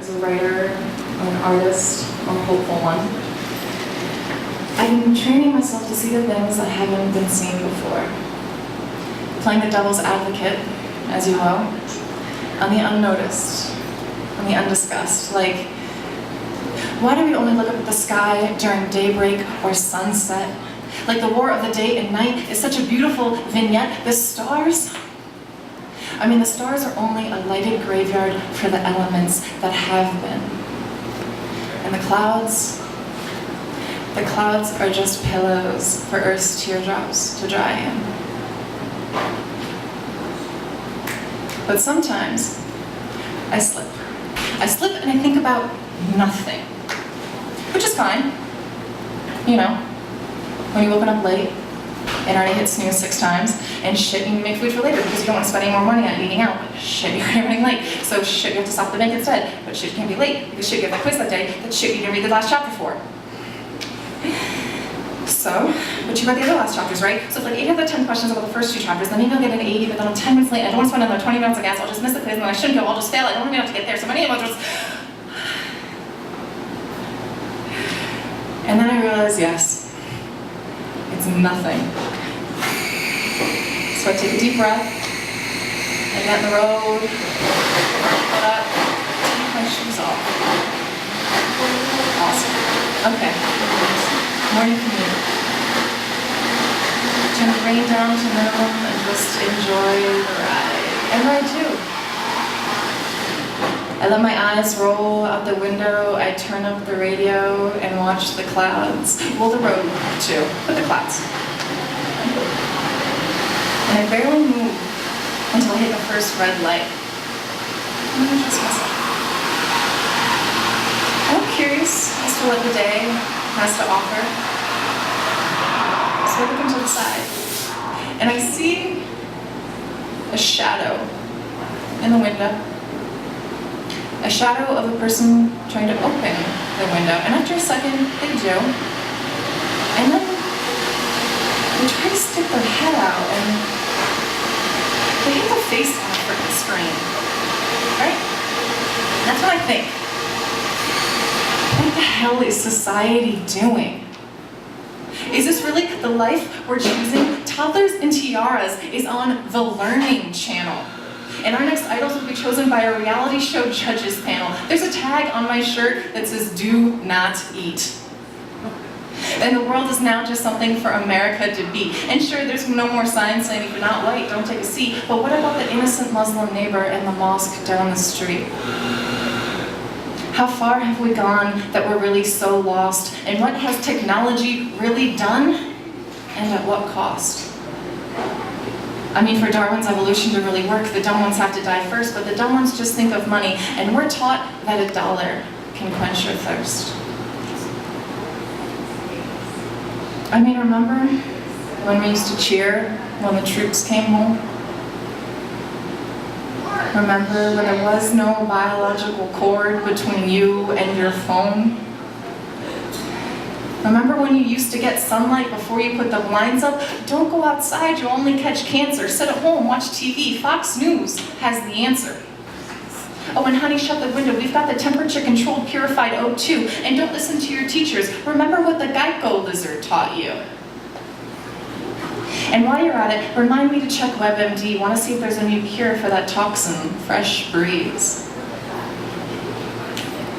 as a writer, or an artist, or a hopeful one, I've been training myself to see the things that haven't been seen before. Playing the devil's advocate, as you will, on the unnoticed, on the undiscussed. Like, why do we only look up at the sky during daybreak or sunset? Like the war of the day and night is such a beautiful vignette. The stars, the stars are only a lighted graveyard for the elements that have been. And the clouds are just pillows for Earth's teardrops to dry in. But sometimes I slip. I slip and I think about nothing, which is fine. You know, when you open up late and already hit snooze 6 times, and shit, you need to make food for later because you don't want to spend any more money on eating out. But shit, you're already running late. So shit, you have to stop the bank instead. But shit, you can't be late because shit, you have that quiz that day. That shit, you didn't read the last chapter for. So, but you read the other last chapters, right? So if like 8 out of the 10 questions about the first 2 chapters, then maybe I'll get an 80, but then I'm 10 minutes late, and I don't want to spend another 20 minutes on gas, I'll just miss the quiz, and then I shouldn't go, I'll just fail, I don't even have to get there, so many of them just... And then I realize, yes, it's nothing. So I take a deep breath, I get in the road, put up, take my shoes off. Awesome. Okay. Morning commute. Turn the rain down to minimum and just enjoy the ride. And I do. I let my eyes roll out the window, I turn up the radio and watch the clouds. Well, the road too, but the clouds. And I barely move until I hit the first red light. And I trust myself. I'm curious as to what the day has to offer. So I look into the side, and I see a shadow in the window. A shadow of a person trying to open the window. And after a second, they do. And then they try to stick their head out, and they hit the face on the freaking screen. Right? That's what I think. What the hell is society doing? Is this really the life we're choosing? Toddlers and Tiaras is on the Learning Channel. And our next idols will be chosen by a reality show judges panel. There's a tag on my shirt that says, "Do not eat." And the world is now just something for America to be. And sure, there's no more signs saying, if you're not white, don't take a seat. But what about the innocent Muslim neighbor in the mosque down the street? How far have we gone that we're really so lost? And what has technology really done? And at what cost? For Darwin's evolution to really work, the dumb ones have to die first, but the dumb ones just think of money, and we're taught that $1 can quench your thirst. Remember when we used to cheer when the troops came home? Remember when there was no biological cord between you and your phone? Remember when you used to get sunlight before you put the blinds up? Don't go outside, you'll only catch cancer. Sit at home, watch TV. Fox News has the answer. Oh, and honey, shut the window. We've got the temperature-controlled purified O2. And don't listen to your teachers. Remember what the Geico lizard taught you. And while you're at it, remind me to check WebMD. Want to see if there's a new cure for that toxin, fresh breeze.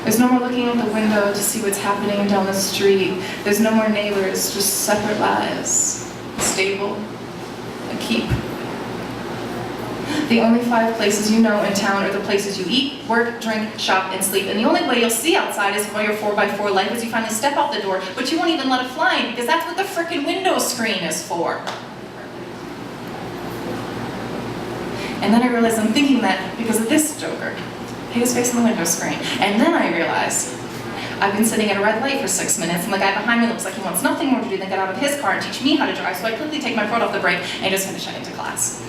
There's no more looking out the window to see what's happening down the street. There's no more neighbors, just separate lives. A stable, a keep. The only 5 places you know in town are the places you eat, work, drink, shop, and sleep. And the only way you'll see outside is by your 4x4 light as you finally step out the door, but you won't even let it fly in because that's what the frickin' window screen is for. And then I realized I'm thinking that because of this joker. Hit his face on the window screen. And then I realized I've been sitting at a red light for 6 minutes, and the guy behind me looks like he wants nothing more to do than get out of his car and teach me how to drive, so I quickly take my foot off the brake and just finish heading to class.